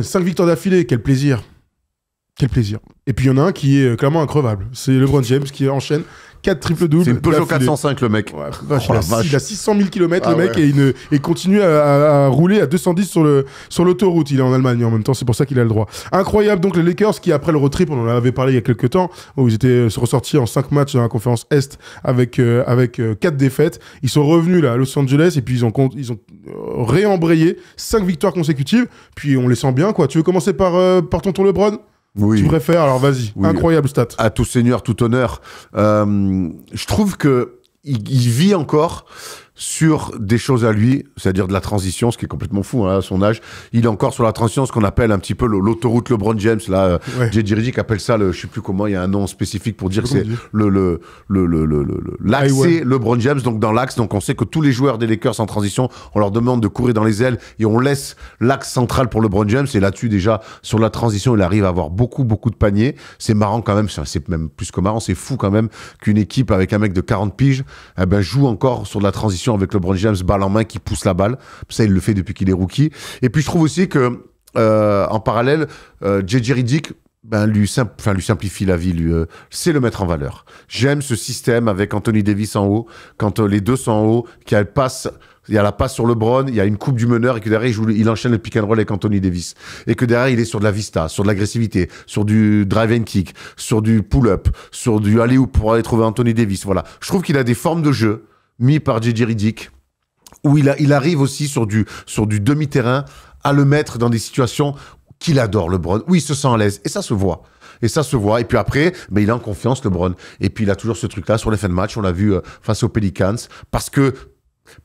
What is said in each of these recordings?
5 victoires d'affilée, quel plaisir. Quel plaisir. Et puis il y en a un qui est clairement increvable. C'est LeBron James qui enchaîne 4 triples-doubles. C'est une Peugeot 405, le mec. Ouais, il a 600 000 km, le mec, et il continue à rouler à 210 sur l'autoroute. Il est en Allemagne en même temps, c'est pour ça qu'il a le droit. Incroyable, donc les Lakers qui, après le road trip, on en avait parlé il y a quelques temps, où ils étaient ressortis en 5 matchs dans la conférence Est avec 4 défaites. Ils sont revenus là, à Los Angeles et puis ils ont réembrayé 5 victoires consécutives. Puis on les sent bien, quoi. Tu veux commencer par ton tour LeBron ? Oui. Tu préfères, alors vas-y. Oui. Incroyable stat. À tout seigneur, tout honneur. Je trouve que il vit encore sur des choses à lui, c'est-à-dire de la transition, ce qui est complètement fou hein, à son âge. Il est encore sur la transition, ce qu'on appelle un petit peu l'autoroute LeBron James. Là, ouais. J.J. Redick appelle ça, je sais plus comment, il y a un nom spécifique pour dire que c'est l'axe LeBron James, donc dans l'axe. Donc on sait que tous les joueurs des Lakers en transition, on leur demande de courir dans les ailes et on laisse l'axe central pour LeBron James. Et là-dessus, déjà, sur la transition, il arrive à avoir beaucoup de paniers. C'est marrant quand même, c'est même plus que marrant, c'est fou quand même qu'une équipe avec un mec de 40 piges joue encore sur de la transition avec LeBron James, balle en main, qui pousse la balle. Ça, il le fait depuis qu'il est rookie. Et puis, je trouve aussi que, en parallèle, J.J. Redick, lui simplifie la vie, c'est le mettre en valeur. J'aime ce système avec Anthony Davis en haut, quand les deux sont en haut, il y a la passe sur LeBron, il y a une coupe du meneur et que derrière, il enchaîne le pick and roll avec Anthony Davis. Et que derrière, il est sur de la vista, sur de l'agressivité, sur du drive and kick, sur du pull-up, sur du alley-oop pour aller trouver Anthony Davis. Voilà. Je trouve qu'il a des formes de jeu mis par J.J. Redick, où il arrive aussi sur du demi-terrain à le mettre dans des situations qu'il adore, LeBron, où il se sent à l'aise. Et ça se voit. Et puis après, il est en confiance, LeBron. Et puis il a toujours ce truc-là sur les fins de match. On l'a vu face aux Pelicans.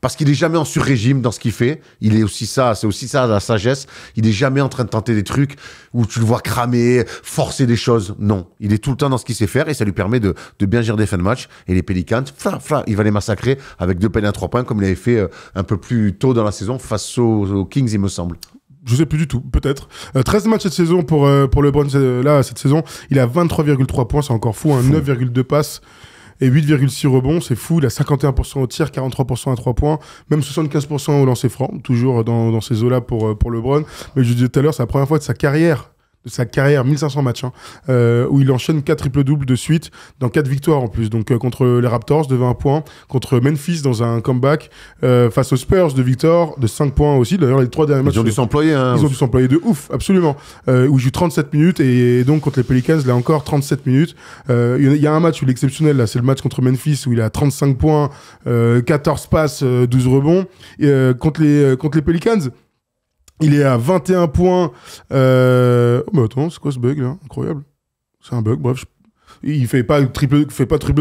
Parce qu'il est jamais en sur-régime dans ce qu'il fait. C'est aussi ça la sagesse. Il est jamais en train de tenter des trucs où tu le vois cramer, forcer des choses. Non. Il est tout le temps dans ce qu'il sait faire et ça lui permet de bien gérer des fins de match. Et les Pelicans, il va les massacrer avec 2 paniers à 3 points comme il avait fait un peu plus tôt dans la saison face aux Kings, il me semble. Je sais plus du tout, peut-être. 13 matchs cette saison pour LeBron. Là, cette saison, il a 23,3 points, c'est encore fou. 9,2 passes. Et 8,6 rebonds, c'est fou. Il a 51% au tir, 43% à 3 points, même 75% au lancer franc, toujours dans ces eaux-là pour LeBron. Mais je disais tout à l'heure, c'est la première fois de sa carrière, 1500 matchs, où il enchaîne 4 triples-doubles de suite, dans 4 victoires en plus. Donc contre les Raptors de 20 points, contre Memphis dans un comeback, face aux Spurs de victoire de 5 points aussi. D'ailleurs, les 3 derniers matchs... Ils ont dû s'employer. Ils ont dû s'employer de ouf, absolument. Où il joue 37 minutes, et donc contre les Pelicans, là encore, 37 minutes. Il y a un match où il est exceptionnel, là, c'est le match contre Memphis, où il a 35 points, 14 passes, 12 rebonds. Contre les Pelicans, il est à 21 points. Attends, c'est quoi ce bug là? Incroyable. C'est un bug, bref. Il fait pas triple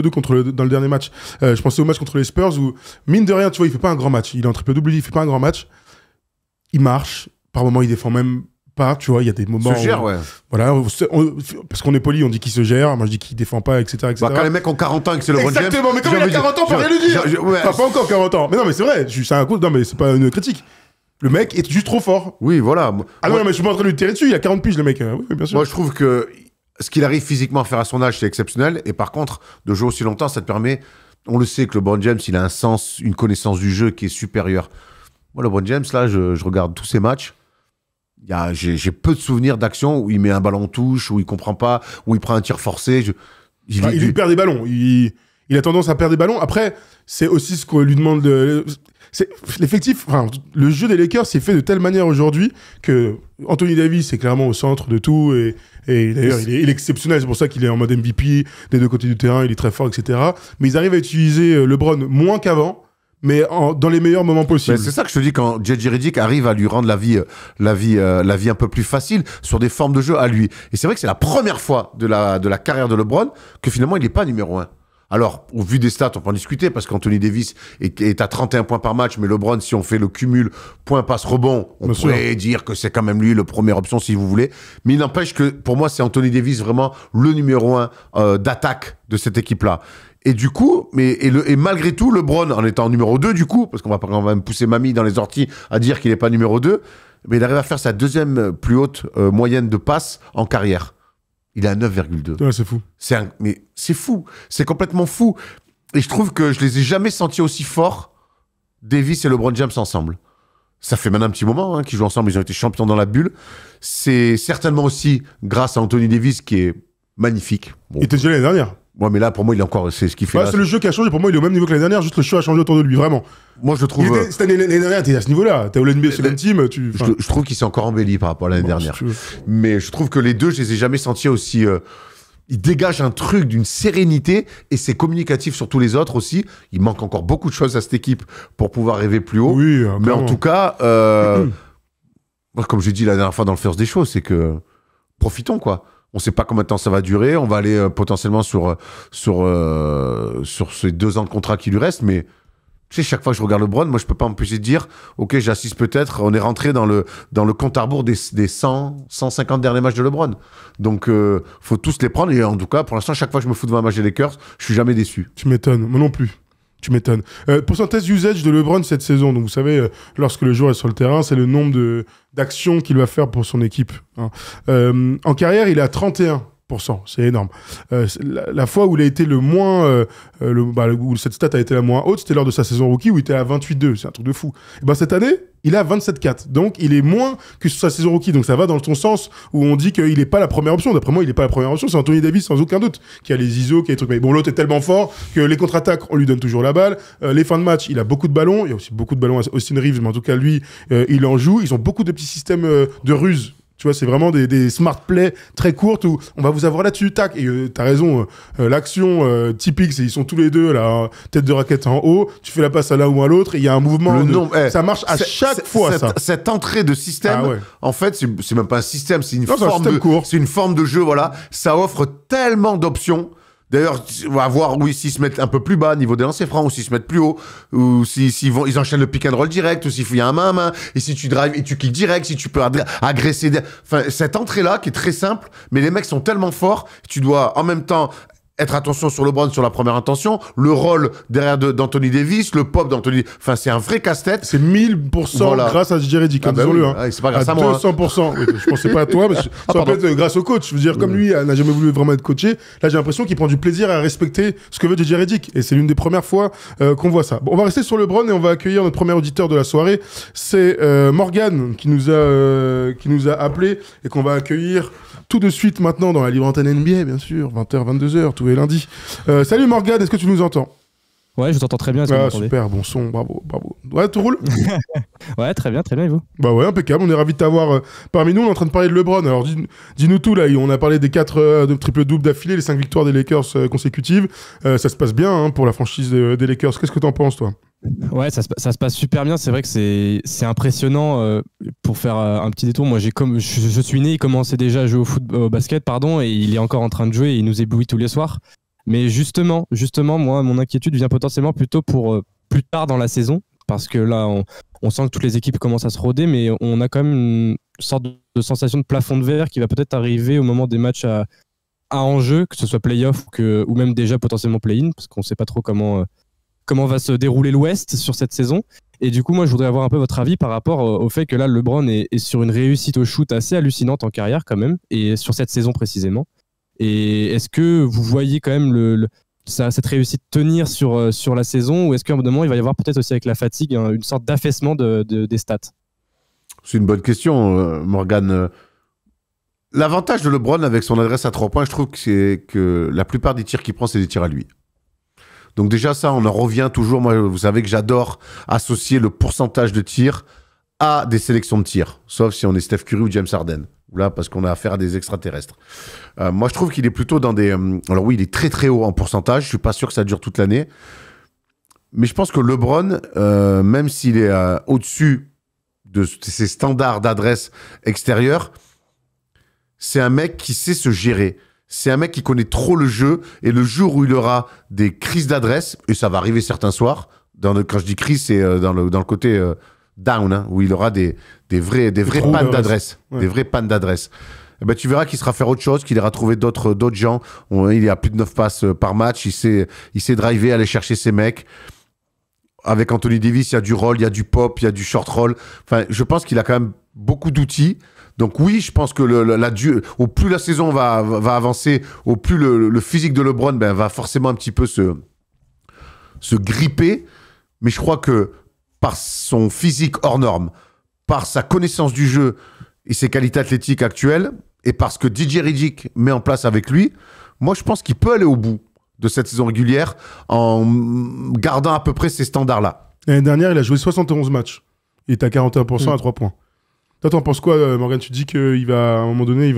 double dans le dernier match. Je pensais au match contre les Spurs où, mine de rien, tu vois, il fait pas un grand match. Il est en triple double, il fait pas un grand match. Il marche. Par moments, il défend même pas, tu vois. Il y a des moments. Se gère, ouais. Voilà. Parce qu'on est poli, on dit qu'il se gère. Moi, je dis qu'il défend pas, etc. Quand les mecs ont 40 ans et que c'est le LeBron James. Exactement, mais comme il a 40 ans, faudrait le dire. Pas encore 40 ans. Mais non, mais c'est vrai. Non, mais c'est pas une critique. Le mec est juste trop fort. Oui, voilà. Non, mais je suis pas en train de lui tirer dessus. Il a 40 piges, le mec. Oui, bien sûr. Moi, je trouve que ce qu'il arrive physiquement à faire à son âge, c'est exceptionnel. Et par contre, de jouer aussi longtemps, ça te permet... On le sait que LeBron James, il a un sens, une connaissance du jeu qui est supérieure. Moi, LeBron James, là, je regarde tous ses matchs. J'ai peu de souvenirs d'actions où il met un ballon en touche, où il comprend pas, où il prend un tir forcé. Il perd des ballons. Il a tendance à perdre des ballons. Après, c'est aussi ce qu'on lui demande de... L'effectif, le jeu des Lakers s'est fait de telle manière aujourd'hui que Anthony Davis est clairement au centre de tout et d'ailleurs il est exceptionnel, c'est pour ça qu'il est en mode MVP des deux côtés du terrain, il est très fort, etc. Mais ils arrivent à utiliser LeBron moins qu'avant, mais dans les meilleurs moments possibles. C'est ça que je te dis, quand J.J. Redick arrive à lui rendre la vie un peu plus facile sur des formes de jeu à lui. Et c'est vrai que c'est la première fois de la carrière de LeBron que finalement il n'est pas numéro 1. Alors, au vu des stats, on peut en discuter parce qu'Anthony Davis est à 31 points par match, mais LeBron, si on fait le cumul point, passe, rebond, on pourrait dire que c'est quand même lui le première option si vous voulez. Mais il n'empêche que pour moi, c'est Anthony Davis vraiment le numéro 1 d'attaque de cette équipe-là. Et du coup, et malgré tout, LeBron, en étant numéro 2 du coup, parce qu'on va quand même pousser Mamie dans les orties à dire qu'il n'est pas numéro 2, mais il arrive à faire sa deuxième plus haute moyenne de passes en carrière. Il est à 9,2. Ouais, c'est fou. Mais c'est fou. C'est complètement fou. Et je trouve que je les ai jamais sentis aussi forts, Davis et LeBron James ensemble. ça fait maintenant un petit moment qu'ils jouent ensemble, ils ont été champions dans la bulle. C'est certainement aussi grâce à Anthony Davis qui est magnifique. Bon. Il était déjà l'année dernière. Ouais, mais là, pour moi, il est encore. C'est ce qu'il fait. Ouais, c'est le jeu qui a changé. Pour moi, il est au même niveau que l'année dernière. Juste le choix a changé autour de lui, vraiment. Moi, je trouve. Cette année, l'année dernière, t'es à ce niveau-là. T'es au NBA Second Team. Je trouve qu'il s'est encore embelli par rapport à l'année dernière. Mais je trouve que les deux, je les ai jamais sentis aussi. Ils dégagent un truc d'une sérénité et c'est communicatif sur tous les autres aussi. Il manque encore beaucoup de choses à cette équipe pour pouvoir rêver plus haut. Oui, mais en tout cas, comme j'ai dit la dernière fois dans le First des choses, c'est que profitons, quoi. On ne sait pas combien de temps ça va durer. On va aller potentiellement sur ces 2 ans de contrat qui lui restent. Mais tu sais, chaque fois que je regarde LeBron, moi, je ne peux pas m'empêcher de dire ok, j'assiste peut-être. On est rentré dans le compte à rebours des 100, 150 derniers matchs de LeBron. Donc, faut tous les prendre. Et en tout cas, pour l'instant, chaque fois que je me fous devant un match des Lakers, je suis jamais déçu. Tu m'étonnes. Moi non plus. Tu m'étonnes. Pourcentage usage de LeBron cette saison. Donc, vous savez, lorsque le joueur est sur le terrain, c'est le nombre d'actions qu'il va faire pour son équipe. Hein. En carrière, il est à 31%. C'est énorme. La fois où il a été le moins, où cette stat a été la moins haute, c'était lors de sa saison rookie où il était à 28,2. C'est un truc de fou. Et ben cette année, il est à 27,4. Donc il est moins que sur sa saison rookie. Donc ça va dans ton sens où on dit qu'il n'est pas la première option. D'après moi, il n'est pas la première option. C'est Anthony Davis sans aucun doute qui a les ISO, qui a les trucs. Mais bon, l'autre est tellement fort que les contre-attaques, on lui donne toujours la balle. Les fins de match, il a beaucoup de ballons. Il y a aussi beaucoup de ballons à Austin Reeves, mais en tout cas lui, il en joue. Ils ont beaucoup de petits systèmes de ruse. Tu vois, c'est vraiment des smart plays très courtes où on va vous avoir là-dessus, tac. Et t'as raison, l'action typique, c'est ils sont tous les deux là, tête de raquette en haut. Tu fais la passe à l'un ou à l'autre. Et il y a un mouvement. Ça marche à chaque fois. Cette entrée de système, en fait, c'est même pas un système, c'est une forme de jeu. Voilà, ça offre tellement d'options. D'ailleurs, on va voir s'ils se mettent un peu plus bas, niveau des lancers francs, ou s'ils se mettent plus haut, ou ils enchaînent le pick and roll direct, ou s'il y a un main à main, et si tu drives et tu kicks direct, si tu peux agresser. Enfin, cette entrée-là, qui est très simple, mais les mecs sont tellement forts, tu dois en même temps être attention sur LeBron sur la première intention, le rôle derrière d'Anthony Davis, le pop d'Anthony. Enfin, c'est un vrai casse-tête. C'est 1000% grâce à J.J. Redick, disons-le. Oui. C'est pas grâce à moi. 200%. Oui, je pensais pas à toi, mais ça peut être grâce au coach. Je veux dire, comme lui n'a jamais voulu vraiment être coaché, là j'ai l'impression qu'il prend du plaisir à respecter ce que veut J.J. Redick. Et c'est l'une des premières fois qu'on voit ça. Bon, on va rester sur LeBron et on va accueillir notre premier auditeur de la soirée. C'est Morgan qui nous a appelé et qu'on va accueillir tout de suite maintenant dans la libre antenne NBA, bien sûr, 20h, 22h, tous les lundis. Salut Morgane, est-ce que tu nous entends? Ouais, je vous entends très bien. Super, bon son, bravo. Ouais, tout roule? Ouais, très bien, et vous? Bah ouais, impeccable, on est ravis de t'avoir parmi nous. On est en train de parler de LeBron. Alors dis-nous tout là, on a parlé des 4 triple-doubles d'affilée, les 5 victoires des Lakers consécutives. Ça se passe bien pour la franchise des Lakers. Qu'est-ce que t'en penses, toi? Ouais, ça se passe super bien. C'est vrai que c'est impressionnant. Pour faire un petit détour, moi je suis né, il commençait déjà à jouer au basket, et il est encore en train de jouer et il nous éblouit tous les soirs. Mais justement, moi, mon inquiétude vient potentiellement plutôt pour plus tard dans la saison, parce que là, on sent que toutes les équipes commencent à se roder, mais on a quand même une sorte de sensation de plafond de verre qui va peut-être arriver au moment des matchs à enjeu, que ce soit play-off ou même déjà potentiellement play-in, parce qu'on ne sait pas trop comment va se dérouler l'Ouest sur cette saison. Et du coup, moi, je voudrais avoir un peu votre avis par rapport au fait que là, LeBron est sur une réussite au shoot assez hallucinante en carrière quand même, et sur cette saison précisément. Et est-ce que vous voyez quand même cette réussite tenir sur la saison, ou est-ce qu'à un moment, il va y avoir peut-être aussi avec la fatigue une sorte d'affaissement des stats? C'est une bonne question, Morgane. L'avantage de LeBron avec son adresse à 3 points, je trouve que c'est que la plupart des tirs qu'il prend, c'est des tirs à lui. Donc déjà ça, on en revient toujours. Moi, vous savez que j'adore associer le pourcentage de tirs à des sélections de tirs, sauf si on est Steph Curry ou James Harden. Là, parce qu'on a affaire à des extraterrestres. Moi, je trouve qu'il est plutôt dans des... alors oui, il est très très haut en pourcentage. Je suis pas sûr que ça dure toute l'année. Mais je pense que LeBron, même s'il est au-dessus de ses standards d'adresse extérieure, c'est un mec qui sait se gérer. C'est un mec qui connaît trop le jeu. Et le jour où il aura des crises d'adresse, et ça va arriver certains soirs, quand je dis crise, c'est dans le côté... down, où il aura des vraies pannes d'adresse. Ouais. Des vraies pannes d'adresse. Et ben, tu verras qu'il sera faire autre chose, qu'il ira trouver d'autres gens. Il est à plus de 9 passes par match. Il sait driver, aller chercher ses mecs. Avec Anthony Davis, il y a du roll, il y a du pop, il y a du short roll. Enfin, je pense qu'il a quand même beaucoup d'outils. Donc oui, je pense que au plus la saison va avancer, au plus le physique de LeBron va forcément un petit peu se gripper. Mais je crois que par son physique hors norme, par sa connaissance du jeu et ses qualités athlétiques actuelles, et parce que DJ Redick met en place avec lui, moi je pense qu'il peut aller au bout de cette saison régulière en gardant à peu près ces standards-là. L'année dernière, il a joué 71 matchs. Il est à 41% à 3 points. Toi, t'en penses quoi, Morgan? Tu dis qu'il va, à un moment donné,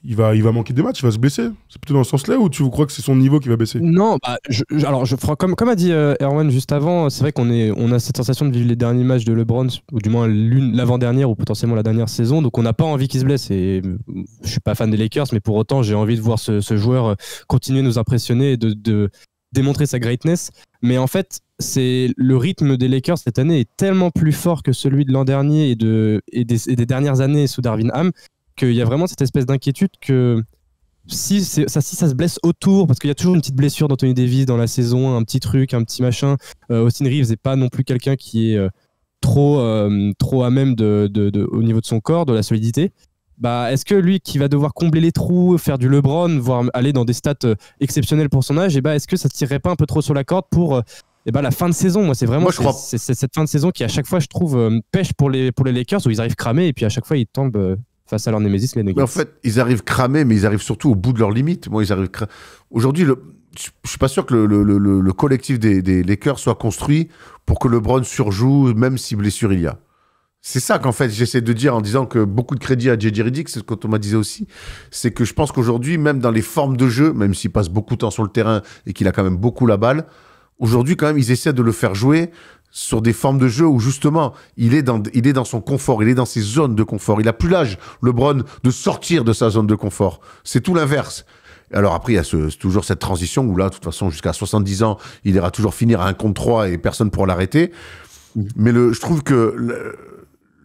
il va manquer des matchs, il va se blesser. C'est plutôt dans ce sens-là, ou tu crois que c'est son niveau qui va baisser? Non, bah, alors comme a dit Erwan juste avant, c'est vrai on a cette sensation de vivre les derniers matchs de LeBron, ou du moins l'avant-dernière ou potentiellement la dernière saison, donc on n'a pas envie qu'il se blesse. Et je suis pas fan des Lakers, mais pour autant j'ai envie de voir ce joueur continuer de nous impressionner et de démontrer sa greatness. Mais en fait, le rythme des Lakers cette année est tellement plus fort que celui de l'an dernier et des dernières années sous Darvin Ham, qu'il y a vraiment cette espèce d'inquiétude que si ça se blesse autour, parce qu'il y a toujours une petite blessure d'Anthony Davis dans la saison, un petit truc, un petit machin. Austin Reeves n'est pas non plus quelqu'un qui est trop à même au niveau de son corps, de la solidité. Bah, est-ce que lui qui va devoir combler les trous, faire du LeBron, voire aller dans des stats exceptionnels pour son âge, est-ce que ça tirerait pas un peu trop sur la corde pour la fin de saison? Moi, c'est vraiment c'est cette fin de saison qui, à chaque fois, je trouve, pêche pour les Lakers, où ils arrivent cramés et puis à chaque fois, ils tombent face à leur némésis, les Nuggets. Mais en fait, ils arrivent cramés, mais ils arrivent surtout au bout de leurs limites. Moi, ils arrivent aujourd'hui, je suis pas sûr que le collectif des Lakers soit construit pour que LeBron surjoue, même si blessure il y a. C'est ça qu'en fait j'essaie de dire en disant que beaucoup de crédit à JJ Redick, c'est ce que Thomas disait aussi, c'est que je pense qu'aujourd'hui, même dans les formes de jeu, même s'il passe beaucoup de temps sur le terrain et qu'il a quand même beaucoup la balle, aujourd'hui quand même ils essaient de le faire jouer sur des formes de jeu où justement il est dans son confort, il est dans ses zones de confort. Il a plus l'âge, LeBron, de sortir de sa zone de confort. C'est tout l'inverse. Alors après, il y a toujours cette transition où là, de toute façon, jusqu'à 70 ans, il ira toujours finir à 1 contre 3 et personne ne pourra l'arrêter. Mais je trouve que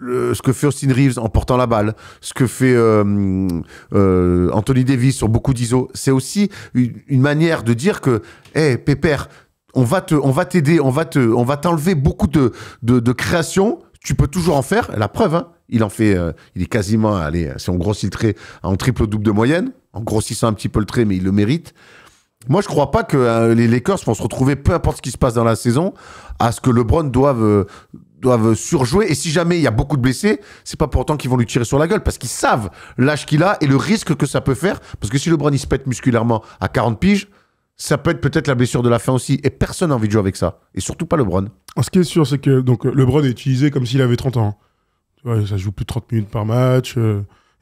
ce que fait Austin Reeves en portant la balle, ce que fait Anthony Davis sur beaucoup d'ISO, c'est aussi une manière de dire que, hey, Pépère, on va t'aider, on va t'enlever beaucoup de création, tu peux toujours en faire. La preuve, hein, il en fait, il est quasiment, allez, si on grossit le trait, en triple-double de moyenne, en grossissant un petit peu le trait, mais il le mérite. Moi, je crois pas que les Lakers vont se retrouver, peu importe ce qui se passe dans la saison, à ce que LeBron doivent surjouer. Et si jamais il y a beaucoup de blessés, c'est pas pour autant qu'ils vont lui tirer sur la gueule, parce qu'ils savent l'âge qu'il a et le risque que ça peut faire. Parce que si LeBron il se pète musculairement à 40 piges, ça peut être peut-être la blessure de la fin aussi. Et personne n'a envie de jouer avec ça. Et surtout pas LeBron. Ce qui est sûr, c'est que donc, LeBron est utilisé comme s'il avait 30 ans. Ouais, ça joue plus de 30 minutes par match.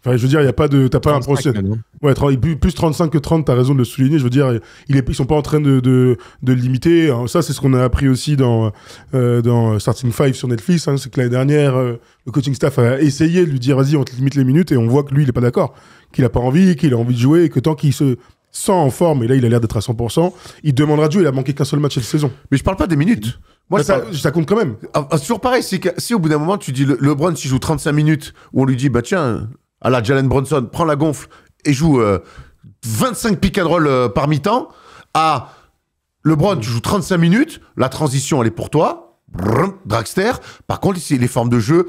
Enfin, je veux dire, il y a pas de, t'as pas l'impression. Ouais, plus 35 que 30, t'as raison de le souligner. Je veux dire, ils sont pas en train de le limiter. Alors, ça, c'est ce qu'on a appris aussi dans Starting Five sur Netflix. Hein, c'est que l'année dernière, le coaching staff a essayé de lui dire, vas-y, on te limite les minutes, et on voit que lui, il est pas d'accord, qu'il a pas envie, qu'il a envie de jouer, et que tant qu'il se sent en forme, et là, il a l'air d'être à 100%, il demandera de jouer. Il a manqué qu'un seul match cette saison. Mais je parle pas des minutes. Moi, ça compte quand même. C'est toujours pareil. Si au bout d'un moment, tu dis LeBron, s'il joue 35 minutes, où on lui dit, bah tiens, à la Jalen Brunson, prends la gonfle et joue 25 pick and roll par mi-temps. À LeBron, tu joues 35 minutes, la transition, elle est pour toi. Dragster. Par contre, ici, les formes de jeu,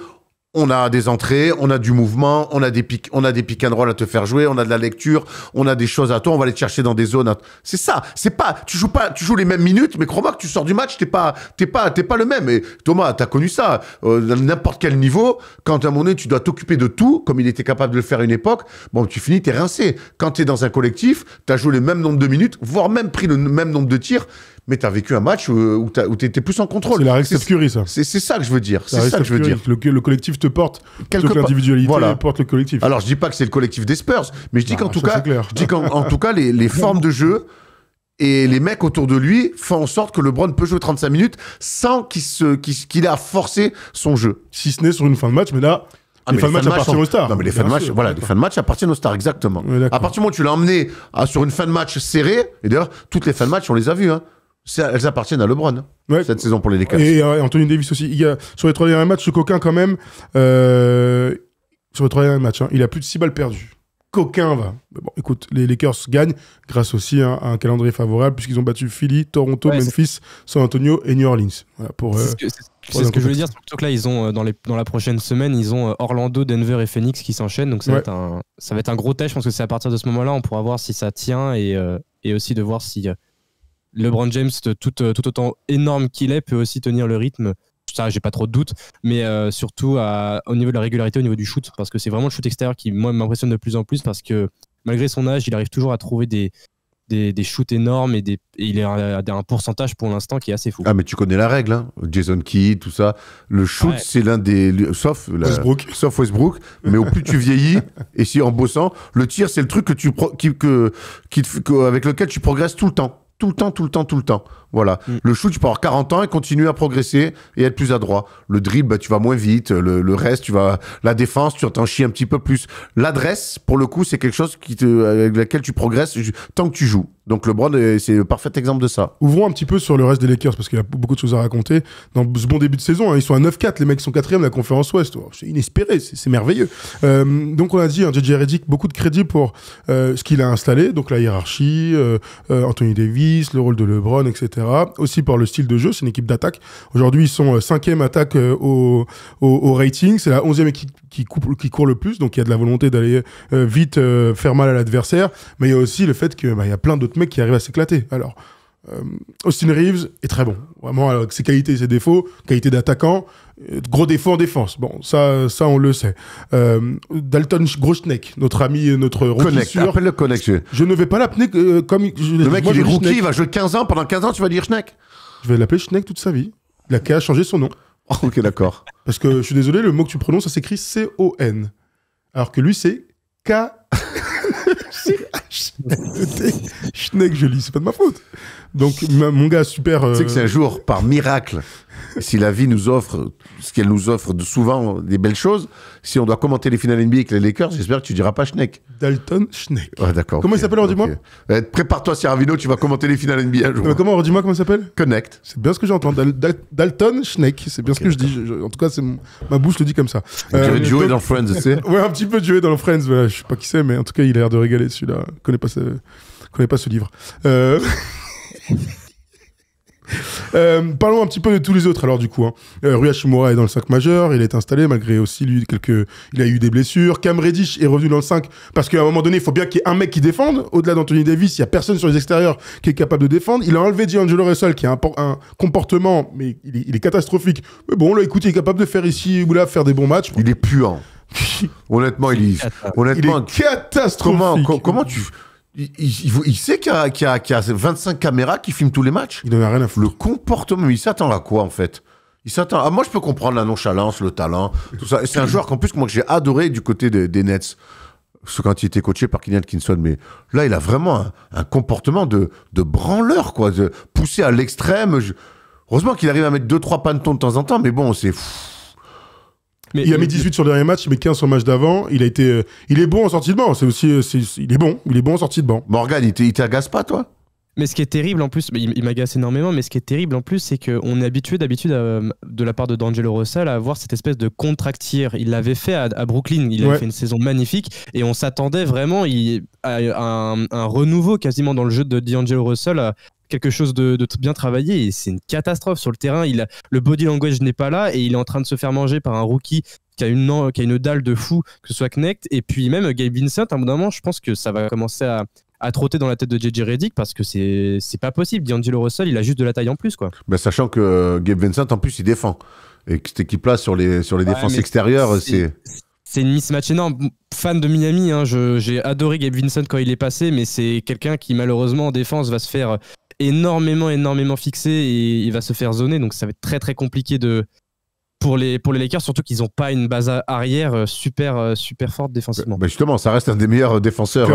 on a des entrées, on a du mouvement, on a des pick and roll à te faire jouer, on a de la lecture, on a des choses à toi, on va aller te chercher dans des zones. C'est ça. C'est pas, tu joues les mêmes minutes, mais crois-moi que tu sors du match, t'es pas le même. Et Thomas, t'as connu ça. Dans n'importe quel niveau, quand à un moment donné, tu dois t'occuper de tout, comme il était capable de le faire à une époque, bon, tu finis, t'es rincé. Quand t'es dans un collectif, t'as joué le même nombre de minutes, voire même pris le même nombre de tirs, mais t'as vécu un match où t'étais plus en contrôle. C'est la règle Steph Curry, ça. C'est ça que je veux dire. C'est ça que je veux dire. Le collectif te porte. L'individualité porte le collectif. Alors, je dis pas que c'est le collectif des Spurs, mais je dis qu'en tout cas, les formes de jeu et les mecs autour de lui font en sorte que LeBron peut jouer 35 minutes sans qu'il ait à forcer son jeu. Si ce n'est sur une fin de match, mais là... les fins de match appartiennent aux stars. Non, mais les fins de match, voilà, les fins de match appartiennent aux stars, exactement. À partir du moment où tu l'as emmené sur une fin de match serrée, et d'ailleurs, toutes les fins de match, on les a vues, hein. Elles appartiennent à LeBron, cette saison pour les Lakers. Et Anthony Davis aussi. Il y a, sur les 3 derniers matchs, ce coquin, quand même, sur les 3 derniers matchs, hein, il a plus de 6 balles perdues. Coquin va. Mais bon, écoute, les Lakers gagnent grâce aussi à un calendrier favorable, puisqu'ils ont battu Philly, Toronto, Memphis, San Antonio et New Orleans. Voilà, c'est ce que je voulais dire, surtout que là, ils ont, dans la prochaine semaine, ils ont Orlando, Denver et Phoenix qui s'enchaînent. Donc ça va être un gros test. Je pense que c'est à partir de ce moment-là, on pourra voir si ça tient et aussi de voir si LeBron James, tout autant énorme qu'il est, peut aussi tenir le rythme ça, j'ai pas trop de doutes, mais surtout au niveau de la régularité, au niveau du shoot, parce que c'est vraiment le shoot extérieur qui, moi, m'impressionne de plus en plus, parce que malgré son âge, il arrive toujours à trouver des shoots énormes et il est à un pourcentage pour l'instant qui est assez fou. Ah, mais tu connais la règle, hein. Jason Kidd, tout ça. Le shoot, c'est l'un des. Sauf Westbrook. Mais au plus tu vieillis, et si en bossant, le tir, c'est le truc avec lequel tu progresses tout le temps. Tout le temps. Voilà. Le shoot, tu peux avoir 40 ans et continuer à progresser et être plus adroit. Le dribble, bah, tu vas moins vite. Le reste, la défense, tu t'en chies un petit peu plus. L'adresse, pour le coup, c'est quelque chose avec laquelle tu progresses tant que tu joues. Donc LeBron, c'est le parfait exemple de ça. Ouvrons un petit peu sur le reste des Lakers parce qu'il y a beaucoup de choses à raconter. Dans ce bon début de saison, hein, ils sont à 9-4, les mecs sont 4e de la conférence Ouest. Oh, c'est inespéré, c'est merveilleux. Donc on a dit, JJ Redick, beaucoup de crédit pour ce qu'il a installé, donc la hiérarchie, Anthony Davis, le rôle de LeBron, etc. Aussi par le style de jeu, c'est une équipe d'attaque. Aujourd'hui, ils sont 5e attaque au rating, c'est la 11e équipe qui court le plus, donc il y a de la volonté d'aller vite faire mal à l'adversaire, mais il y a aussi le fait qu'il y a plein d'autres mecs qui arrivent à s'éclater. Alors, Austin Reeves est très bon, vraiment, avec ses qualités et ses défauts, qualité d'attaquant, gros défaut en défense. Bon, ça on le sait. Dalton Groschneck, notre ami, notre rookie sûr. Appelle le Connect. Je ne vais pas l'appeler comme... Le mec, il est rookie, il va jouer 15 ans, pendant 15 ans, tu vas dire Schneck. Je vais l'appeler Schneck toute sa vie. Il a qu'à changer son nom. Ok, d'accord. Parce que, je suis désolé, le mot que tu prononces, ça s'écrit C-O-N. Alors que lui, c'est K... Schneck, je lis, c'est pas de ma faute. Donc, mon gars, super... Tu sais que c'est un jour, par miracle, si la vie nous offre ce qu'elle nous offre souvent, des belles choses, si on doit commenter les finales NBA avec les Lakers, j'espère que tu diras pas Schneck. Dalton Schneck. Ouais, d'accord. Comment il s'appelle, redis-moi? Prépare-toi, Serravino, tu vas commenter les finales NBA un jour. Mais comment, redis-moi comment il s'appelle? Connect. C'est bien ce que j'entends. Dalton Schneck, c'est bien ce que je dis. En tout cas, ma bouche le dit comme ça. Tu avais joué dans Friends, tu sais. Ouais, un petit peu joué dans Friends. Voilà, je sais pas qui c'est, mais en tout cas, il a l'air de régaler celui-là. Je connais pas ce livre. Parlons un petit peu de tous les autres alors du coup. Rui Hachimura est dans le 5 majeur, il est installé malgré aussi lui il a eu des blessures. Cam Reddish est revenu dans le 5 parce qu'à un moment donné il faut bien qu'il y ait un mec qui défende. Au-delà d'Anthony Davis, il y a personne sur les extérieurs qui est capable de défendre. Il a enlevé D'Angelo Russell qui a un comportement mais il est catastrophique. Mais bon là écoute, il est capable de faire ici ou là faire des bons matchs. Il est puant. Honnêtement, il est catastrophique. Comment tu... Il sait qu'il y a 25 caméras qui filment tous les matchs. Il n'en a rien à foutre. Le comportement, il s'attend à quoi en fait? Moi, je peux comprendre la nonchalance, le talent, tout ça. Et c'est un joueur qu'en plus, moi, que j'ai adoré du côté des Nets. Parce que quand il était coaché par Kenny Atkinson, mais là, il a vraiment un comportement de branleur, quoi, de poussé à l'extrême. Heureusement qu'il arrive à mettre 2-3 pantons de temps en temps, mais bon, c'est fou. Il a mis 18 sur le dernier match, il met 15 sur le match d'avant. Il est bon en sortie de banc. Il est bon en sortie de banc. Morgan, il t'agace pas, toi? Mais ce qui est terrible en plus, il m'agace énormément, mais ce qui est terrible en plus, c'est qu'on est habitué d'habitude de la part de D'Angelo Russell à avoir cette espèce de contract-year. Il l'avait fait à Brooklyn, il avait fait une saison magnifique et on s'attendait vraiment à un renouveau quasiment dans le jeu de D'Angelo Russell, quelque chose de bien travaillé, et c'est une catastrophe sur le terrain. Le body language n'est pas là et il est en train de se faire manger par un rookie qui a une dalle de fou, que ce soit Knecht et puis même Gabe Vincent. À un bout d'un moment, je pense que ça va commencer à trotter dans la tête de JJ Redick parce que c'est pas possible. D'Angelo Russell, il a juste de la taille en plus, quoi. Ben, sachant que Gabe Vincent en plus il défend et que cette équipe-là sur les défenses extérieures, c'est une mismatch énorme. Fan de Miami, hein, j'ai adoré Gabe Vincent quand il est passé, mais c'est quelqu'un qui malheureusement en défense va se faire énormément fixer et il va se faire zoner, donc ça va être très très compliqué pour les Lakers, surtout qu'ils n'ont pas une base arrière super forte défensivement. Bah justement, ça reste un des meilleurs défenseurs,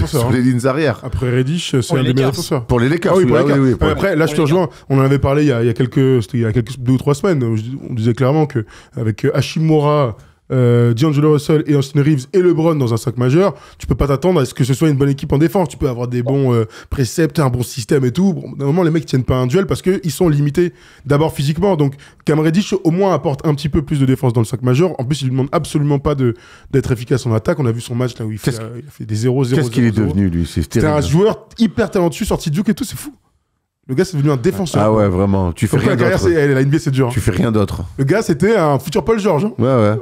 sur les lignes arrière. Après Reddish, c'est un des meilleurs défenseurs. Pour les Lakers, oui. Après, là, je te rejoins. On en avait parlé il y a quelques 2 ou 3 semaines. On disait clairement qu'avec Hachimura, D'Angelo Russell et Austin Reeves et LeBron dans un 5 majeur, tu peux pas t'attendre à ce que ce soit une bonne équipe en défense. Tu peux avoir des bons préceptes, un bon système et tout. Bon, normalement, les mecs tiennent pas un duel parce qu'ils sont limités d'abord physiquement. Donc, Cam Reddish au moins apporte un petit peu plus de défense dans le 5 majeur. En plus, il lui demande absolument pas d'être efficace en attaque. On a vu son match là où il a fait des 0-0. Qu'est-ce qu'il est devenu, lui? C'est un joueur hyper talentueux, sorti de Duke et tout, c'est fou. Le gars, c'est devenu un défenseur. Ah ouais, vraiment. Tu fais rien d'autre. La NBA, c'est dur. Tu fais rien d'autre. Le gars, c'était un futur Paul George. Hein. Ouais.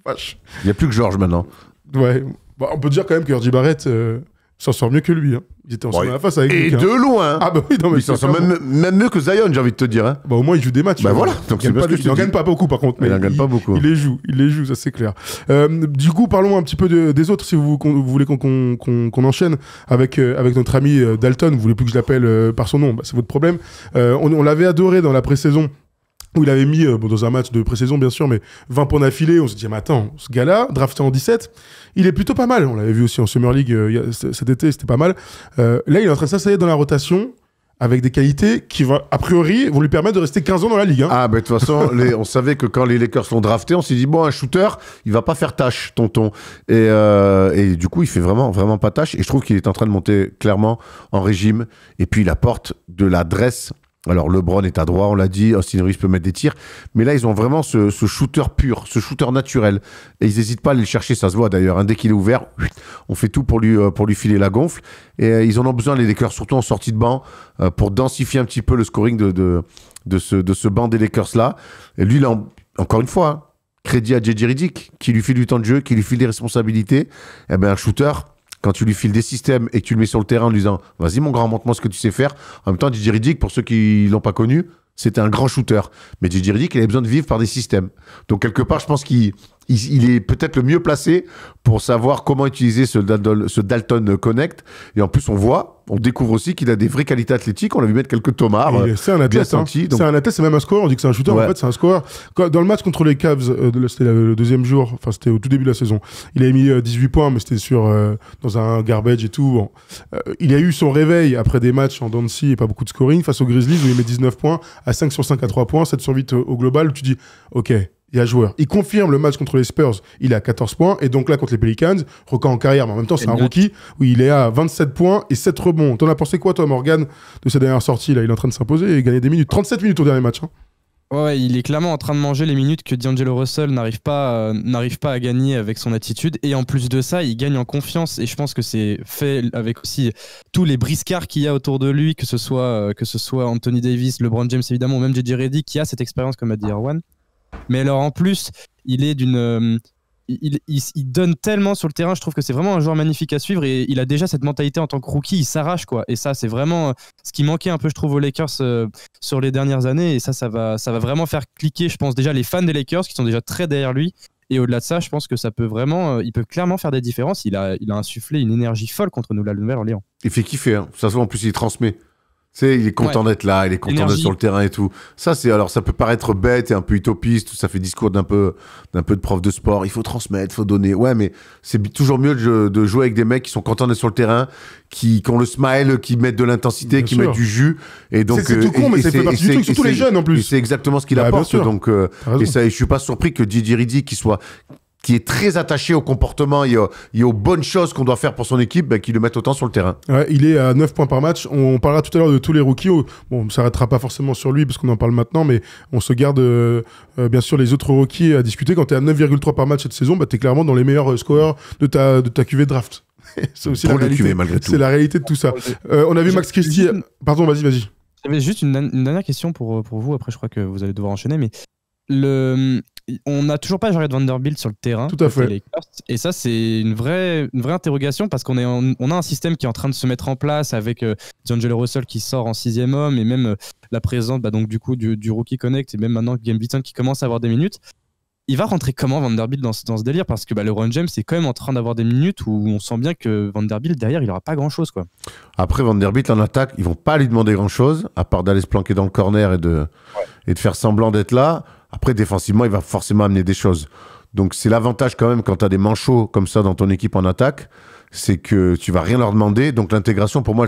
Vache. Il n'y a plus que George maintenant. Ouais. Bah, on peut dire quand même que RJ Barrett s'en sort mieux que lui. Hein. Ils étaient ensemble à la face avec lui. Et de loin. Ah bah oui, non, mais il s'en sort même mieux que Zion, j'ai envie de te dire. Hein. Bah au moins il joue des matchs. Bah voilà. Donc il n'en gagne pas beaucoup par contre. Mais il n'en gagne pas beaucoup. Il les joue, ça c'est clair. Du coup, parlons un petit peu des autres si vous voulez qu'on enchaîne avec notre ami Dalton. Vous voulez plus que je l'appelle par son nom, bah, c'est votre problème. On l'avait adoré dans la pré-saison. Où il avait mis, dans un match de pré-saison bien sûr, mais 20 points d'affilée. On se dit, mais attends, ce gars-là, drafté en 17, il est plutôt pas mal. On l'avait vu aussi en Summer League cet été, c'était pas mal. Là, il est en train de s'installer dans la rotation avec des qualités qui, a priori, vont lui permettre de rester 15 ans dans la Ligue. Hein. Ah, bah de toute façon, on savait que quand les Lakers l'ont drafté, on s'est dit, bon, un shooter, il va pas faire tâche, tonton. Et du coup, il fait vraiment, vraiment pas tâche. Et je trouve qu'il est en train de monter clairement en régime. Et puis, il apporte de l'adresse. Alors, LeBron est à droit, on l'a dit, Austin Reeves peut mettre des tirs, mais là, ils ont vraiment ce shooter pur, ce shooter naturel, et ils n'hésitent pas à aller le chercher, ça se voit d'ailleurs, hein, dès qu'il est ouvert, on fait tout pour lui filer la gonfle, et ils en ont besoin, les Lakers, surtout en sortie de banc, pour densifier un petit peu le scoring de ce banc des Lakers-là, et lui, là, encore une fois, hein, crédit à JJ Redick, qui lui file du temps de jeu, qui lui file des responsabilités, et ben un shooter... Quand tu lui files des systèmes et que tu le mets sur le terrain en lui disant « Vas-y mon grand, montre-moi ce que tu sais faire », en même temps, JJ Redick, pour ceux qui l'ont pas connu, c'était un grand shooter. Mais JJ Redick, il avait besoin de vivre par des systèmes. Donc quelque part, je pense qu'il est peut-être le mieux placé pour savoir comment utiliser ce Dalton Connect. Et en plus, on découvre aussi qu'il a des vraies qualités athlétiques. On l'a vu mettre quelques tomards. C'est un athlète. Donc... C'est un athlète, c'est même un scoreur. On dit que c'est un shooter, mais en fait, c'est un scoreur. Dans le match contre les Cavs, c'était le deuxième jour, enfin, c'était au tout début de la saison. Il avait mis 18 points, mais c'était dans un garbage et tout. Bon. Il a eu son réveil après des matchs en Dancy et pas beaucoup de scoring face aux Grizzlies où il met 19 points, à 5 sur 5 à 3 points, 7 sur 8 au global, où tu dis, OK. Il y a joueur. Il confirme le match contre les Spurs, il est à 14 points. Et donc là, contre les Pelicans, record en carrière, mais en même temps, c'est un rookie où il est à 27 points et 7 rebonds. T'en as pensé quoi, toi, Morgan, de sa dernière sortie là? Il est en train de s'imposer et gagner des minutes. 37 minutes au dernier match. Hein. Ouais, il est clairement en train de manger les minutes que D'Angelo Russell n'arrive pas à gagner avec son attitude. Et en plus de ça, il gagne en confiance. Et je pense que c'est fait avec aussi tous les briscards qu'il y a autour de lui, que ce soit Anthony Davis, LeBron James évidemment, ou même JJ Redick qui a cette expérience, comme a dit Erwan. Mais alors en plus, il est il donne tellement sur le terrain, je trouve que c'est vraiment un joueur magnifique à suivre et il a déjà cette mentalité en tant que rookie, il s'arrache quoi. Et ça, c'est vraiment ce qui manquait un peu, je trouve, aux Lakers sur les dernières années. Et ça va vraiment faire cliquer, je pense, déjà les fans des Lakers qui sont déjà très derrière lui. Et au-delà de ça, je pense que ça peut vraiment, il peut clairement faire des différences. Il a insufflé une énergie folle contre nous, la Nouvelle-Orléans. Il fait kiffer, hein. Ça se voit, en plus il transmet. Tu sais, il est content d'être là, il est content d'être sur le terrain et tout. Ça, ça peut paraître bête et un peu utopiste, ça fait discours d'un peu de prof de sport. Il faut transmettre, il faut donner. Ouais, mais c'est toujours mieux de jouer avec des mecs qui sont contents d'être sur le terrain, qui ont le smile, qui mettent de l'intensité, qui mettent du jus. Et donc, c'est tout con, mais ça fait partie du truc, surtout les jeunes en plus. C'est exactement ce qu'il apporte. Donc, et ça, je suis pas surpris que JJ Redick, qui est très attaché au comportement et aux bonnes choses qu'on doit faire pour son équipe, qu'il le mette autant sur le terrain. Ouais, il est à 9 points par match. On parlera tout à l'heure de tous les rookies. Bon, on ne s'arrêtera pas forcément sur lui parce qu'on en parle maintenant, mais on se garde bien sûr les autres rookies à discuter. Quand tu es à 9,3 par match cette saison, tu es clairement dans les meilleurs scoreurs de ta QV draft. C'est aussi la réalité. QV, malgré tout. C'est la réalité de tout ça. On a vu Max Christie. Pardon, vas-y. J'avais juste une dernière question pour vous. Après, je crois que vous allez devoir enchaîner, mais on n'a toujours pas Jared Vanderbilt sur le terrain. Tout à fait. Et ça, c'est une vraie interrogation parce qu'on a un système qui est en train de se mettre en place avec D'Angelo Russell qui sort en 6e homme et même la présence donc, du coup, du Rookie Connect et même maintenant Gambit qui commence à avoir des minutes. Il va rentrer comment Vanderbilt dans ce délire? Parce que LeBron James est quand même en train d'avoir des minutes où on sent bien que Vanderbilt derrière il n'aura pas grand chose quoi. Après Vanderbilt en attaque, ils vont pas lui demander grand chose à part d'aller se planquer dans le corner et de faire semblant d'être là. Après défensivement il va forcément amener des choses. Donc c'est l'avantage quand même quand tu as des manchots comme ça dans ton équipe en attaque, c'est que tu vas rien leur demander. Donc l'intégration pour moi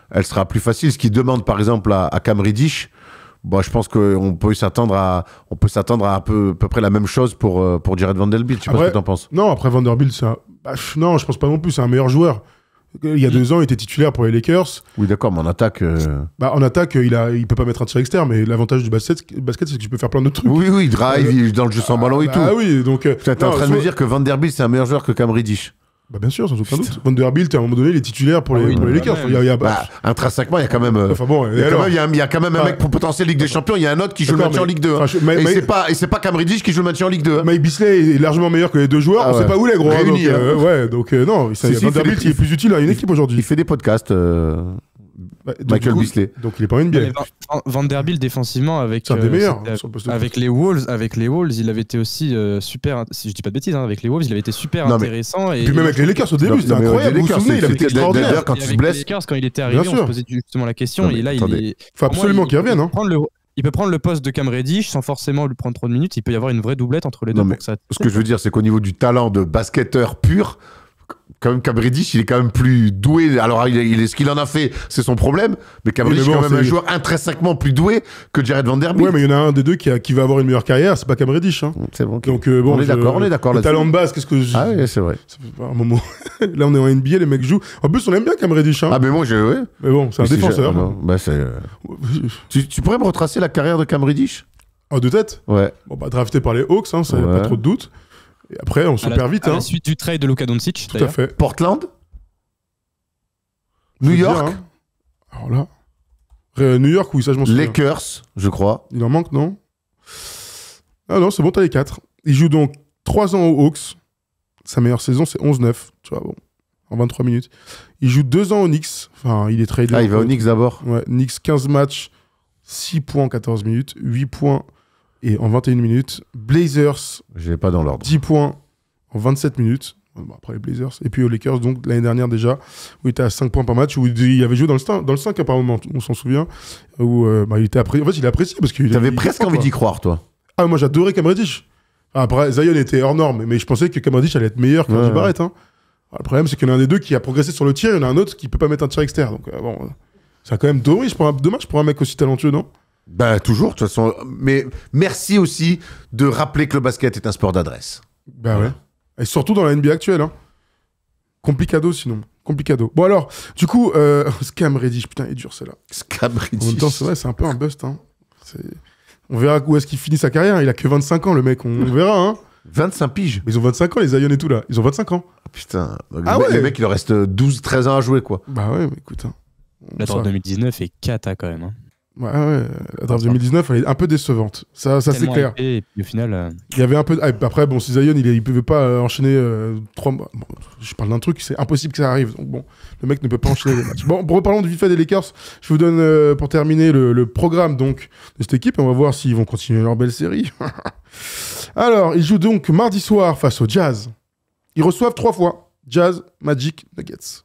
elle sera plus facile. Ce qui demande par exemple à Cam Reddish, je pense qu'on peut s'attendre à à peu près la même chose pour Jared Vanderbilt. Je sais pas ce que t'en penses. Non, après Vanderbilt, non, je pense pas non plus. C'est un meilleur joueur. Il y a 2 ans, il était titulaire pour les Lakers. Oui, d'accord, mais en attaque... en attaque, il peut pas mettre un tir externe, mais l'avantage du basket, c'est que tu peux faire plein d'autres trucs. Oui, il drive, il est dans le jeu sans ballon et tout. Ah oui, donc... T'es en train de me dire que Vanderbilt, c'est un meilleur joueur que Cam Reddish. Bah bien sûr, sans aucun doute. Vanderbilt, à un moment donné, il est titulaire pour les Lakers. Intrinsèquement, il y a quand même. Enfin bon, il y a quand même un mec pour potentiel Ligue des Champions. Il y a un autre qui joue le match en Ligue 2. Et c'est pas Cam Reddish qui joue le match en Ligue 2. Mike Beasley est largement meilleur que les deux joueurs. On sait pas où les gros. Réunis, donc non, Vanderbilt il est plus utile à une équipe aujourd'hui. Il fait des podcasts. Michael Beasley. Donc il est pas une bière. Vanderbilt défensivement avec c'est un des meilleurs avec les Wolves, il avait été aussi super. Si je dis pas de bêtises, avec les Wolves, il avait été super intéressant. Et puis même avec les Lakers au début, c'était incroyable. Vous vous souvenez, il avait été extraordinaire. D'ailleurs, quand il se blesse, les Lakers, quand il était arrivé, on se posait justement la question. Et là, il faut absolument qu'il revienne. Il peut prendre le poste de Cam Reddish sans forcément lui prendre trop de minutes. Il peut y avoir une vraie doublette entre les deux. Ce que je veux dire, c'est qu'au niveau du talent de basketteur pur, quand même Cam Reddish, il est quand même plus doué. Alors, ce qu'il en a fait, c'est son problème. Mais Cam Reddish est quand même un joueur intrinsèquement plus doué que Jared Vanderbilt. Ouais, mais il y en a un des deux qui va avoir une meilleure carrière, c'est pas Cam Reddish. C'est bon. Donc, bon, on est d'accord le talent de base, qu'est-ce que je... Ah oui, c'est vrai. Ça fait pas un moment. Là, on est en NBA, les mecs jouent. En plus, on aime bien Cam Reddish. Ah, mais moi, ouais. Mais bon, c'est un défenseur. Tu pourrais me retracer la carrière de Cam Reddish? Oh, de tête? Ouais. Bon, bah, drafté par les Hawks, ça y a pas trop de doute. Et après, on se perd vite. À la suite du trade de Luka Doncic. Tout à fait. Portland? New York? Alors là. New York, oui, ça je m'en souviens. Lakers, je crois. Il en manque, non? Ah non, c'est bon, t'as les 4. Il joue donc 3 ans aux Hawks. Sa meilleure saison, c'est 11-9. Tu vois, bon, en 23 minutes. Il joue 2 ans aux Knicks. Enfin, il est tradé. Ah, il va aux Knicks d'abord. Ouais, Knicks, 15 matchs, 6 points en 14 minutes, 8 points et en 21 minutes. Blazers, je l'ai pas dans l'ordre. 10 points en 27 minutes. Bon, après les Blazers. Et puis aux Lakers, donc l'année dernière déjà, où il était à 5 points par match, où il avait joué dans le 5 apparemment, on s'en souvient. Où il était apprécié. En fait, il est apprécié parce qu'il T'avais presque envie d'y croire, toi. Ah, moi j'adorais Cam Reddish. Après, Zion était hors norme, mais je pensais que Cam Reddish allait être meilleur que RJ Barrett. Le problème, c'est qu'il y en a un des deux qui a progressé sur le tir, il y en a un autre qui peut pas mettre un tir externe. Donc bon, c'est quand même dommage pour un mec aussi talentueux, non? Bah toujours, de toute façon. Mais merci aussi de rappeler que le basket est un sport d'adresse. Bah ouais. Et surtout dans la NBA actuelle. Complicado sinon. Complicado. Bon alors, du coup, Cam Reddish, putain, il est dur celle-là. Cam Reddish. En même temps, c'est vrai, c'est un peu un bust. On verra où est-ce qu'il finit sa carrière. Il a que 25 ans, le mec. On verra. 25 piges. Mais ils ont 25 ans, les Zion et tout là. Ils ont 25 ans. Oh, putain. Les mecs, il leur reste 12-13 ans à jouer, quoi. Bah ouais, mais écoute. La draft 2019 est cata quand même. Ouais, la draft 2019, elle est un peu décevante. Ça c'est clair. Et puis au final. Il y avait un peu. Après, bon, si Zion, il pouvait pas enchaîner 3 mois. Bon, je parle d'un truc, c'est impossible que ça arrive. Donc bon, le mec ne peut pas enchaîner les matchs. Bon, reparlons vite fait des Lakers. Je vous donne, pour terminer, le programme donc, de cette équipe. On va voir s'ils vont continuer leur belle série. Alors, ils jouent donc mardi soir face au Jazz. Ils reçoivent 3 fois. Jazz, Magic, Nuggets.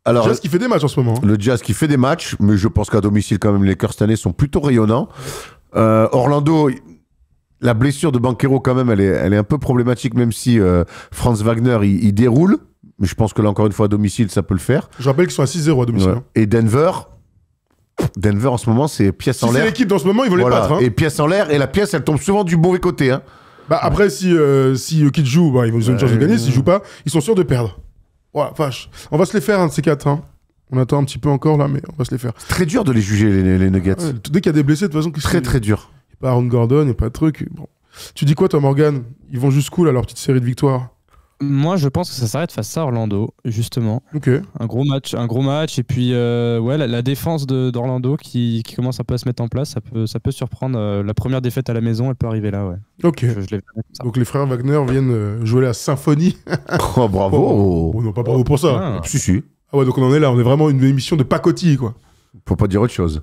Alors, le Jazz qui fait des matchs en ce moment. Le Jazz qui fait des matchs, mais je pense qu'à domicile, quand même, les Lakers cette année sont plutôt rayonnants. Orlando, la blessure de Banchero, quand même, elle est un peu problématique, même si Franz Wagner, il déroule. Mais je pense que là, encore une fois, à domicile, ça peut le faire. Je rappelle qu'ils sont à 6-0 à domicile. Ouais. Et Denver, en ce moment, c'est pièce en l'air. C'est l'équipe dans ce moment, ils vont les battre. Et pièce en l'air, et la pièce, elle tombe souvent du mauvais côté. Bah, après, si Jokic joue, ils ont une chance de gagner. S'ils jouent pas, ils sont sûrs de perdre. Voilà, vache. On va se les faire, un de ces 4. On attend un petit peu encore, là, mais on va se les faire. C'est très dur de les juger, les Nuggets. Ouais, dès qu'il y a des blessés, de toute façon... Très dur. Il n'y a pas Aaron Gordon, il n'y a pas de truc. Bon. Tu dis quoi, toi, Morgan? Ils vont jusqu'où, là, leur petite série de victoires? Moi, je pense que ça s'arrête face à Orlando, justement. Ok. Un gros match. Et puis, la défense d'Orlando qui commence un peu à se mettre en place, ça peut surprendre. La première défaite à la maison, elle peut arriver là, ouais. Ok. Donc, les frères Wagner viennent jouer la symphonie. Oh, bravo. Oh, non, pas bravo pour ça. Si. Ah ouais, donc on en est là. On est vraiment une émission de pacotille, quoi. Faut pas dire autre chose.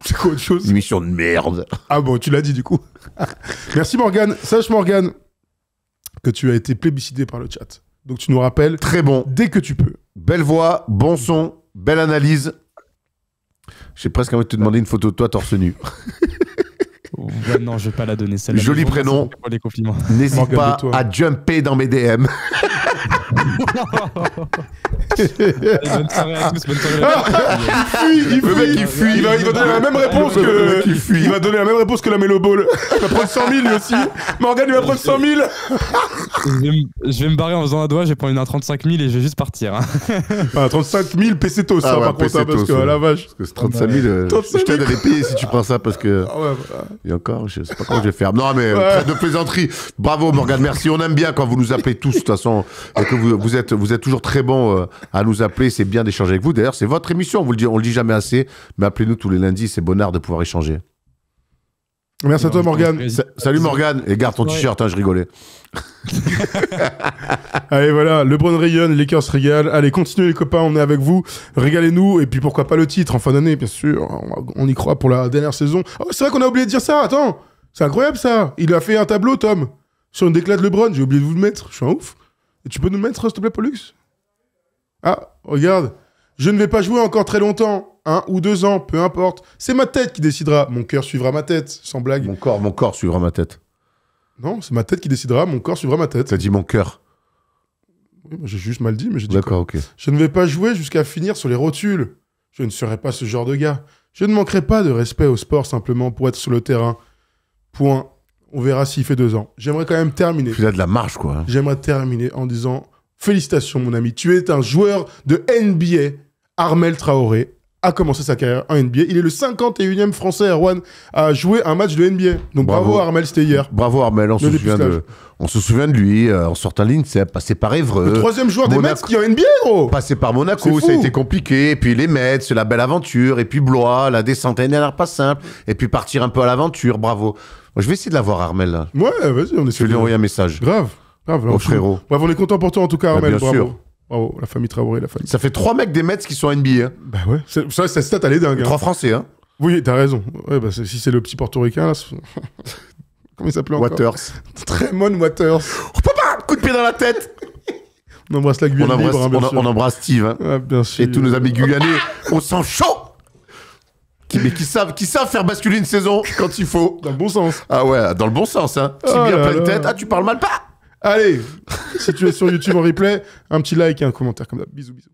C'est quoi autre chose? Une émission de merde. Ah bon, tu l'as dit, du coup. Merci, Morgan. Sache, Morgan, que tu as été plébiscité par le chat. Donc tu nous rappelles. Très bon. Dès que tu peux. Belle voix, bon son, belle analyse. J'ai presque envie de te demander une photo de toi torse nu. Ouais, non, je vais pas la donner. Celle-là. Joli prénom. N'hésite pas à jumper dans mes DM. Bonne soirée à tous, bonne soirée. Il fuit. Il va donner la même réponse que. Il va donner la même réponse que la Melo Ball. Il va prendre 100 000 lui aussi. Morgan, il va prendre 100 000. Je vais me barrer en faisant un doigt, je vais prendre une à 35 000 et je vais juste partir. Ah, 35 000 pesetos, ça, par contre, parce que la vache. Parce que 35 000, je t'aide à les payer si tu prends ça, parce que. Ah ouais, voilà. Et encore, je sais pas comment je vais faire. Non, mais trêve de plaisanterie. Bravo, Morgan, merci. On aime bien quand vous nous appelez tous, de toute façon, et que vous êtes toujours très bons à nous appeler. C'est bien d'échanger avec vous. D'ailleurs, c'est votre émission, on le dit jamais assez, mais appelez-nous tous les lundis, c'est bonheur de pouvoir échanger. Merci à toi, Morgan. Salut, Morgan, et garde ton t-shirt, hein, je rigolais. Allez, voilà, LeBron rayonne, les Lakers régalent. Allez, continuez les copains, on est avec vous. Régalez-nous, et puis pourquoi pas le titre en fin d'année, bien sûr. On y croit pour la dernière saison. Oh, c'est vrai qu'on a oublié de dire ça, attends. C'est incroyable ça. Il a fait un tableau, Tom, sur une déclate LeBron. J'ai oublié de vous le mettre, je suis un ouf. Et tu peux nous le mettre, s'il te plaît, Pollux? Ah, regarde. Je ne vais pas jouer encore très longtemps. 1 ou 2 ans, peu importe. C'est ma tête qui décidera. Mon cœur suivra ma tête, sans blague. Mon corps suivra ma tête. Non, c'est ma tête qui décidera, mon corps suivra ma tête. T'as dit mon cœur. Oui, j'ai juste mal dit, mais j'ai dit. D'accord, ok. Je ne vais pas jouer jusqu'à finir sur les rotules. Je ne serai pas ce genre de gars. Je ne manquerai pas de respect au sport simplement pour être sur le terrain. Point. On verra s'il fait 2 ans. J'aimerais quand même terminer. Il a de la marge, quoi. J'aimerais terminer en disant félicitations, mon ami. Tu es un joueur de NBA. Armel Traoré a commencé sa carrière en NBA. Il est le 51e Français, Erwan, à jouer un match de NBA. Donc bravo Armel, c'était hier. Bravo Armel, on se souvient de lui, en sortant de l'INSEP, passé par Évreux. Le 3e joueur des Mets qui est en NBA, gros. Passé par Monaco, ça a été compliqué. Et puis les Mets, la belle aventure. Et puis Blois, la descente, elle n'a l'air pas simple. Et puis partir un peu à l'aventure, bravo. Je vais essayer de l'avoir, Armel, là. Ouais, vas-y, on essaie. Je vais lui envoyer un message. Grave. Au frérot. Bravo, on est content pour toi, en tout cas, Armel. Bien bravo. sûr. Bravo, la famille Traoré, la famille. Ça fait 3 mecs des Mets qui sont NBA. Hein. Bah ouais, ça, cette stat, elle est dingue. 3 Français, hein. Oui, t'as raison. Ouais, bah, si c'est le petit portoricain, là... Comment il s'appelait encore? Waters. Tremont Waters. Oh, papa, coup de pied dans la tête. On embrasse la Guyane libre, hein, bien sûr. On embrasse Steve. Hein. Ah, bien sûr. Et tous nos amis guyanais, on sent chaud. Qui savent faire basculer une saison quand il faut. Dans le bon sens. Ah ouais, dans le bon sens. Hein. Si bien plein de tête, ah, tu parles mal pas. Allez, si tu es sur YouTube en replay, un petit like et un commentaire comme ça. Bisous, bisous.